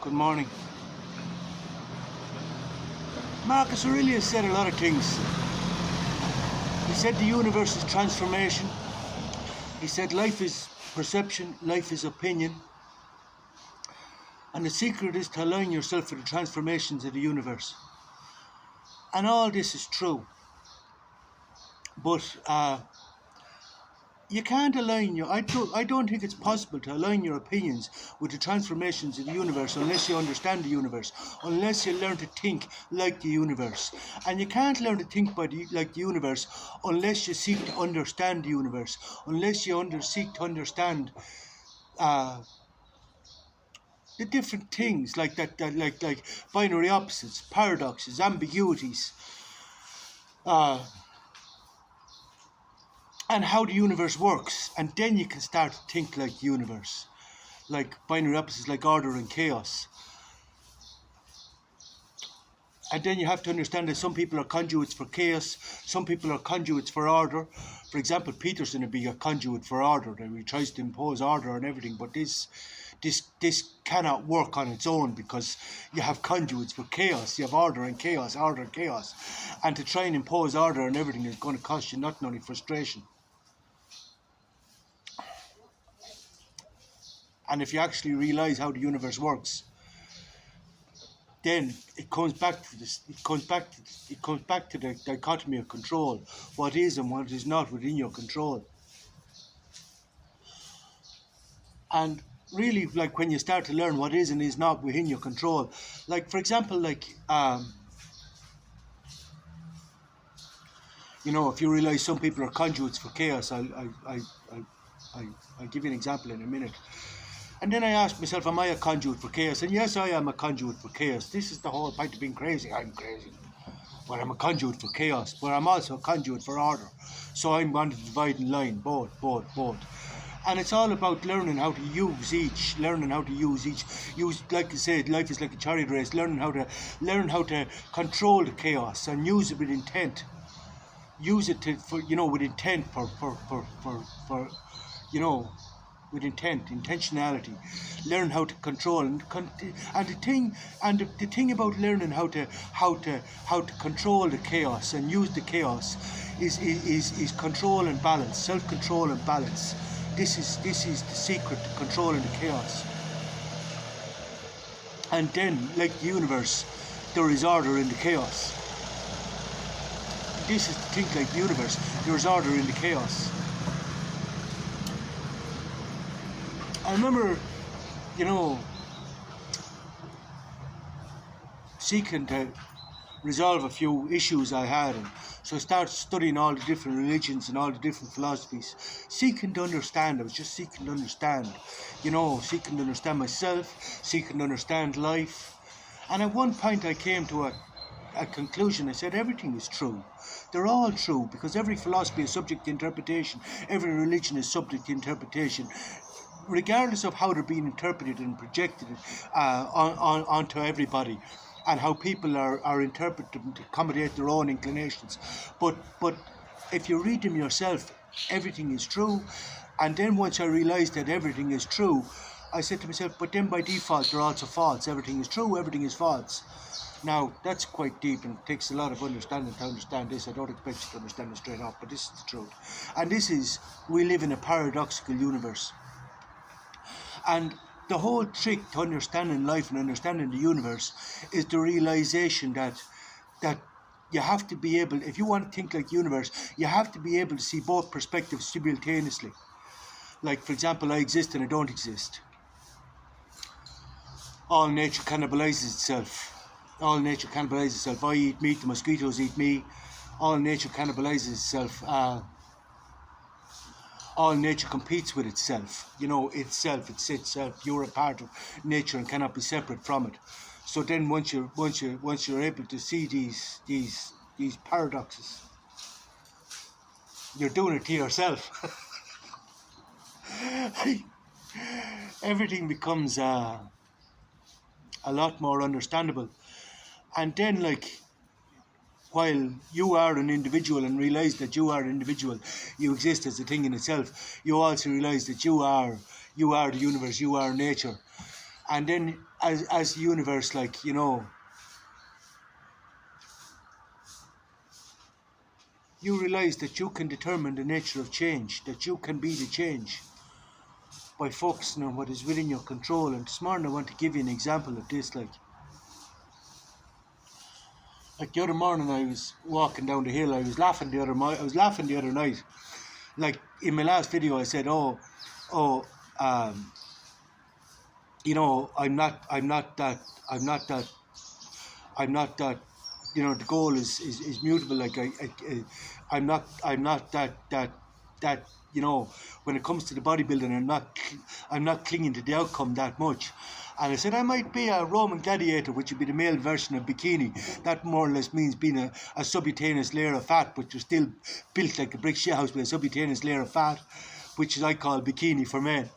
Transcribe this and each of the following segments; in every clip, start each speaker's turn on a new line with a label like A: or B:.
A: Good morning. Marcus Aurelius said a lot of things. He said the universe is transformation. He said life is perception, life is opinion. And the secret is to align yourself with the transformations of the universe. And all this is true. But you can't align your... I don't think it's possible to align your opinions with the transformations of the universe unless you understand the universe, unless you learn to think like the universe. And you can't learn to think like the universe unless you seek to understand the universe, unless you seek to understand the different things like like binary opposites, paradoxes, ambiguities, and how the universe works. And then you can start to think like the universe, like binary opposites, like order and chaos. And then you have to understand that some people are conduits for chaos, some people are conduits for order. For example, Peterson would be a conduit for order. He tries to impose order on everything, but this cannot work on its own, because you have conduits for chaos. You have order and chaos, order and chaos. And to try and impose order on everything is going to cost you not only frustration. And if you actually realise how the universe works, then it comes back to this. It comes back to the dichotomy of control. What is and what is not within your control. And really, like when you start to learn what is and is not within your control, like for example, like if you realise some people are conduits for chaos, I'll give you an example in a minute. And then I asked myself, am I a conduit for chaos? And yes, I am a conduit for chaos. This is the whole point of being crazy. I'm crazy. But I'm a conduit for chaos. But I'm also a conduit for order. So I'm going to divide and line, both. And it's all about learning how to use each. Use, like I said, life is like a chariot race. Learn how to control the chaos and use it with intent. Use it with intent with intentionality. Learn how to control the thing about learning how to control the chaos and use the chaos is control and balance, self-control and balance. This is the secret to controlling the chaos. And then, like the universe, there is order in the chaos. This is to think like the universe. There is order in the chaos. I remember, seeking to resolve a few issues I had, and so I started studying all the different religions and all the different philosophies, seeking to understand. I was just seeking to understand, seeking to understand myself, seeking to understand life. And at one point I came to a conclusion. I said everything is true. They're all true, because every philosophy is subject to interpretation. Every religion is subject to interpretation, regardless of how they're being interpreted and projected onto everybody, and how people are interpreted them to accommodate their own inclinations. But if you read them yourself, everything is true. And then once I realised that everything is true, I said to myself, but then by default they're also false. Everything is true, everything is false. Now, that's quite deep, and it takes a lot of understanding to understand this. I don't expect you to understand it straight up, but this is the truth. And we live in a paradoxical universe. And the whole trick to understanding life and understanding the universe is the realization that you have to be able, if you want to think like the universe, you have to be able to see both perspectives simultaneously. Like, for example, I exist and I don't exist. All nature cannibalizes itself. I eat meat, the mosquitoes eat me. All nature cannibalizes itself. All nature competes with itself. It's itself. You're a part of nature and cannot be separate from it. So then, once you're able to see these paradoxes, you're doing it to yourself. Everything becomes a lot more understandable. And then, while you are an individual and realise that you are an individual, you exist as a thing in itself, you also realise that you are the universe, you are nature. And then as the universe, like, you know, you realize that you can determine the nature of change, that you can be the change by focusing on what is within your control. And this morning I want to give you an example of this. Like the other morning I was walking down the hill. I was laughing the other night. Like in my last video I said, oh, you know, I'm not that, you know, the goal is mutable. Like I'm not that, you know, when it comes to the bodybuilding, I'm not clinging to the outcome that much. And I said I might be a Roman gladiator, which would be the male version of bikini. That more or less means being a subcutaneous layer of fat, but you're still built like a brick shit house with a subcutaneous layer of fat, which I call bikini for men.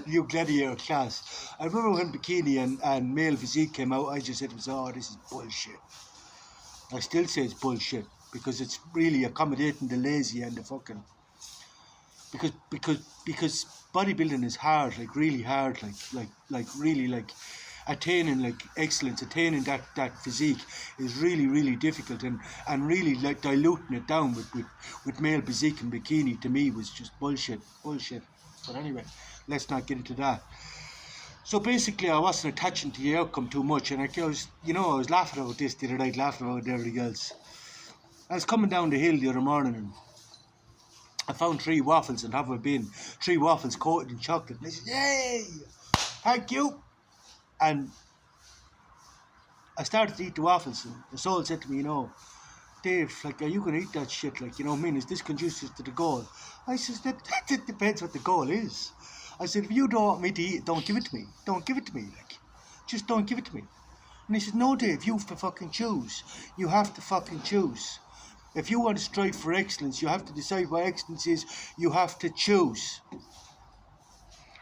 A: New gladiator class. I remember when bikini and male physique came out, I just said, oh, this is bullshit. I still say it's bullshit because it's really accommodating the lazy and the fucking. Because bodybuilding is hard, like really hard, like really, like attaining like excellence, attaining that physique is really, really difficult, and really like diluting it down with male physique and bikini to me was just bullshit. But anyway, let's not get into that. So basically I wasn't attaching to the outcome too much, and I was laughing about this the other night, laughing about everything else. I was coming down the hill the other morning and I found 3 waffles and have a bin, 3 waffles coated in chocolate. And I said, yay, thank you. And I started to eat the waffles, and the soul said to me, you know, Dave, like, are you going to eat that shit? Like, you know what I mean? Is this conducive to the goal? I said, that depends what the goal is. I said, if you don't want me to eat it, don't give it to me. Don't give it to me. Like, just don't give it to me. And he said, no, Dave, you have to fucking choose. You have to fucking choose. If you want to strive for excellence, you have to decide what excellence is. You have to choose. I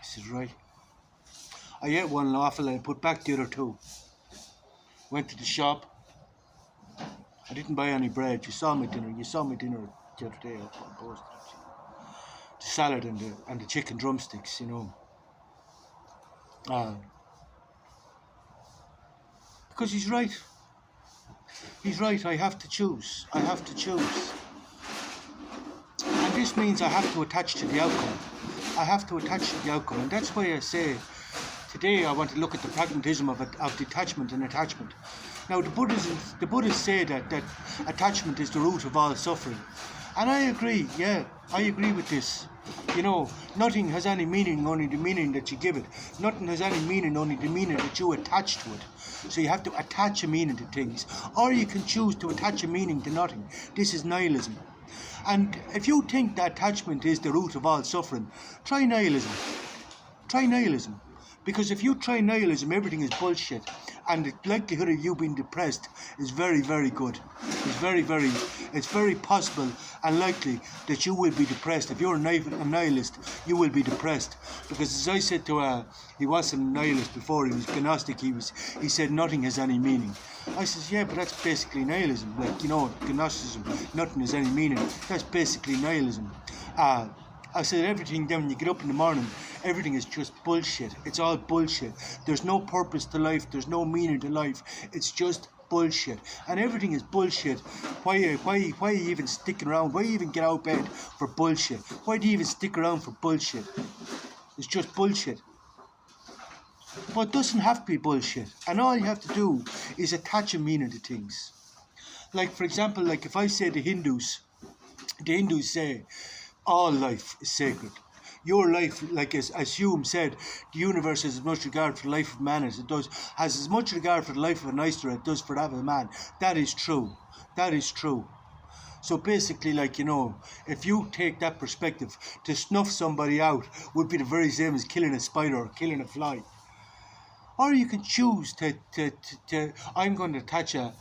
A: said, right. I ate 1 waffle and put back the other 2. Went to the shop. I didn't buy any bread. You saw my dinner the other day up on post. The salad and the chicken drumsticks, you know. Because he's right. He's right, I have to choose. And this means I have to attach to the outcome. And that's why I say today I want to look at the pragmatism of detachment and attachment. Now the Buddhists say that attachment is the root of all suffering. And I agree, yeah, I agree with this. You know, nothing has any meaning, only the meaning that you give it. Nothing has any meaning, only the meaning that you attach to it. So you have to attach a meaning to things. Or you can choose to attach a meaning to nothing. This is nihilism. And if you think that attachment is the root of all suffering, try nihilism. Because if you try nihilism, everything is bullshit. And the likelihood of you being depressed is very, very good. It's very possible and likely that you will be depressed. If you're a nihilist, you will be depressed. Because as I said to he wasn't a nihilist before, he was agnostic, he said nothing has any meaning. I says, yeah, but that's basically nihilism. Like, you know, agnosticism, nothing has any meaning. That's basically nihilism. I said everything then when you get up in the morning, everything is just bullshit. It's all bullshit. There's no purpose to life. There's no meaning to life. It's just bullshit. And everything is bullshit. Why are you even sticking around? Why you even get out of bed for bullshit? Why do you even stick around for bullshit? It's just bullshit. But it doesn't have to be bullshit. And all you have to do is attach a meaning to things. Like, for example, like if I say the Hindus say all life is sacred. Your life, like as Hume said, the universe has as much regard for the life of man as it has as much regard for the life of an oyster as it does for that of a man. That is true. So basically, like, you know, if you take that perspective, to snuff somebody out would be the very same as killing a spider or killing a fly. Or you can choose to I'm going to attach a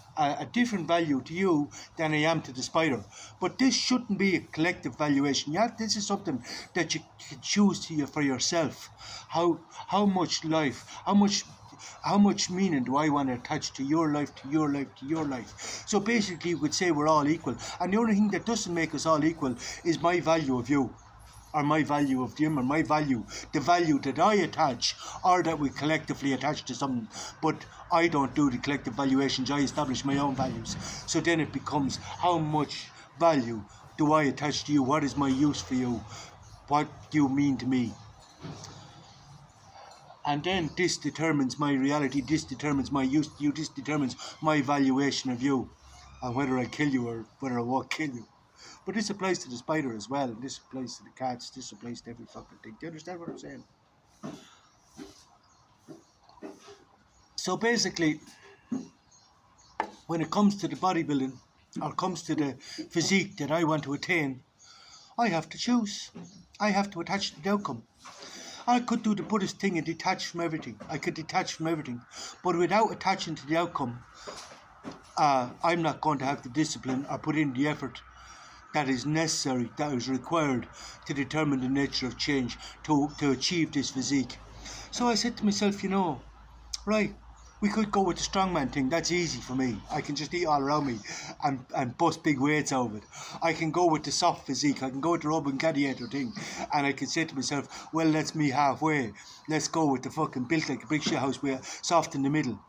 A: different value to you than I am to the spider. But this shouldn't be a collective valuation. This is something that you can choose for yourself. How much life, how much meaning do I want to attach to your life, to your life, to your life? So basically you could say we're all equal. And the only thing that doesn't make us all equal is my value of you. or my value of him, or my value, the value that I attach, or that we collectively attach to something. But I don't do the collective valuations, I establish my own values. So then it becomes, how much value do I attach to you? What is my use for you? What do you mean to me? And then this determines my reality, this determines my use to you, this determines my valuation of you, and whether I kill you or whether I won't kill you. But this applies to the spider as well, and this applies to the cats, this applies to every fucking thing. Do you understand what I'm saying? So basically, when it comes to the bodybuilding, or comes to the physique that I want to attain, I have to choose. I have to attach to the outcome. I could do the Buddhist thing and detach from everything. I could detach from everything. But without attaching to the outcome, I'm not going to have the discipline or put in the effort that is necessary, that is required to determine the nature of change, to achieve this physique. So I said to myself, right, we could go with the strongman thing. That's easy for me. I can just eat all around me and bust big weights out of it. I can go with the soft physique. I can go with the Roman gladiator thing. And I can say to myself, well, let's meet halfway. Let's go with the fucking built like a brick shit house, where soft in the middle.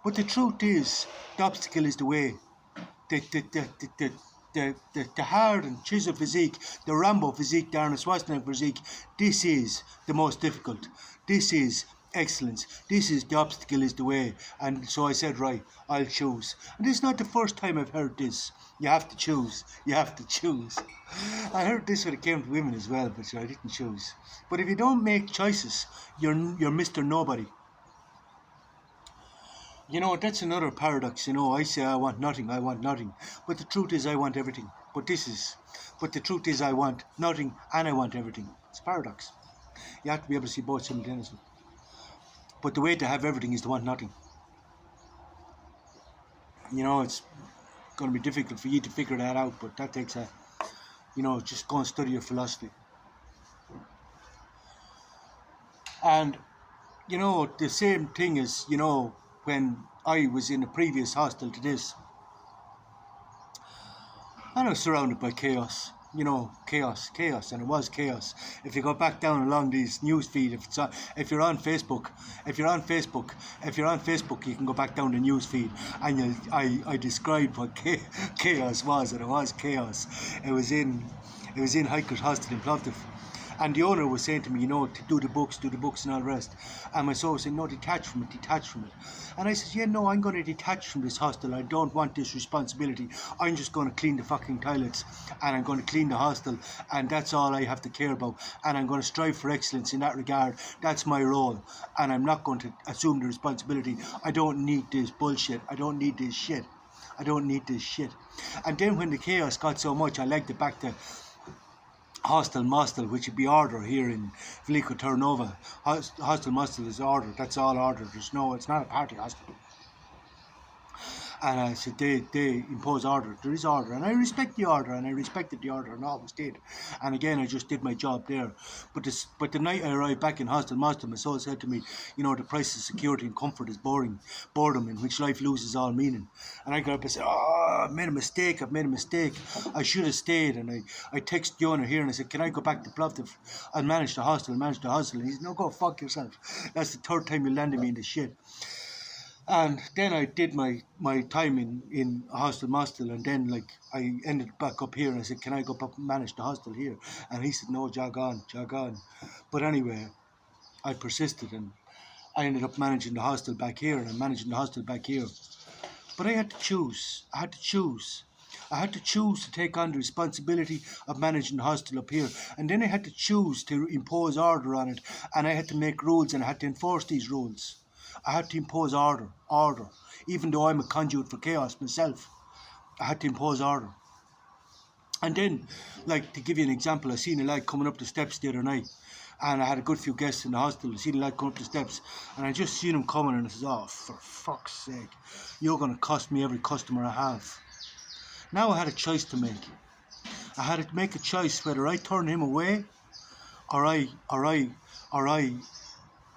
A: But the truth is, the obstacle is the way. The hard and chisel physique, the Rambo physique, the Arnold Schwarzenegger physique, this is the most difficult. This is excellence. This is the obstacle is the way. And so I said, right, I'll choose. And this is not the first time I've heard this. You have to choose. You have to choose. I heard this when it came to women as well, but I didn't choose. But if you don't make choices, you're Mr. Nobody. That's another paradox. I say I want nothing. But the truth is I want everything. But the truth is I want nothing and I want everything. It's a paradox. You have to be able to see both simultaneously. But the way to have everything is to want nothing. It's going to be difficult for you to figure that out, but that takes just go and study your philosophy. And, the same thing is, when I was in a previous hostel to this, and I was surrounded by chaos. Chaos, and it was chaos. If you go back down along these news feed, if you're on Facebook, you can go back down the news feed, and I described what chaos was, and it was chaos. It was in Hikers Hostel in Plovdiv. And the owner was saying to me, to do the books and all the rest. And my soul was saying, no, detach from it. And I said, yeah, no, I'm going to detach from this hostel. I don't want this responsibility. I'm just going to clean the fucking toilets, and I'm going to clean the hostel, and that's all I have to care about. And I'm going to strive for excellence in that regard. That's my role. And I'm not going to assume the responsibility. I don't need this bullshit. I don't need this shit. And then when the chaos got so much, I legged it back to Hostel Mostel, which would be order here in Veliko Turnova. Hostel Mostel is order. That's all order. It's not a party hostel. And I said, they impose order. There is order. And I respect the order, and I respected the order, and always did. And again, I just did my job there. But the night I arrived back in Hostel Mostel, my soul said to me, the price of security and comfort is boredom, in which life loses all meaning. And I got up and said, I've made a mistake. I should have stayed. And I texted the owner here, and I said, can I go back to Plovdiv and manage the hostel? And he said, no, go fuck yourself. That's the third time you landed me in the shit. And then I did my time in Hostel Mostel, and then I ended back up here, and I said, can I go up and manage the hostel here? And he said, no, jog on. But anyway, I persisted, and I ended up managing the hostel back here, and I'm managing the hostel back here. But I had to choose. I had to choose to take on the responsibility of managing the hostel up here. And then I had to choose to impose order on it, and I had to make rules, and I had to enforce these rules. I had to impose order. Even though I'm a conduit for chaos myself, I had to impose order. And then, to give you an example, I seen a lad coming up the steps the other night, and I had a good few guests in the hostel. I seen a lad coming up the steps, and I just seen him coming, and I said, oh, for fuck's sake, you're going to cost me every customer I have. Now I had a choice to make. I had to make a choice whether I turn him away, or I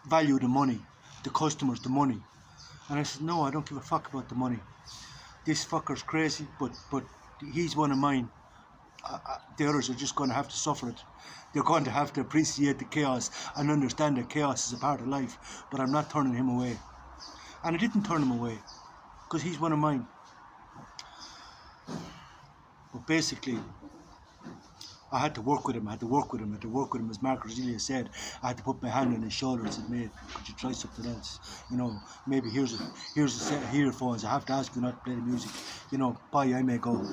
A: value the money. The customers, the money. And I said, no, I don't give a fuck about the money. This fucker's crazy, but he's one of mine. The others are just going to have to suffer it. They're going to have to appreciate the chaos and understand that chaos is a part of life. But I'm not turning him away. And I didn't turn him away, because he's one of mine. But basically, I had to work with him, as Mark Roselia said. I had to put my hand on his shoulder and said, mate, could you try something else? Maybe here's a set of earphones. I have to ask you not to play the music. Bye, I may go.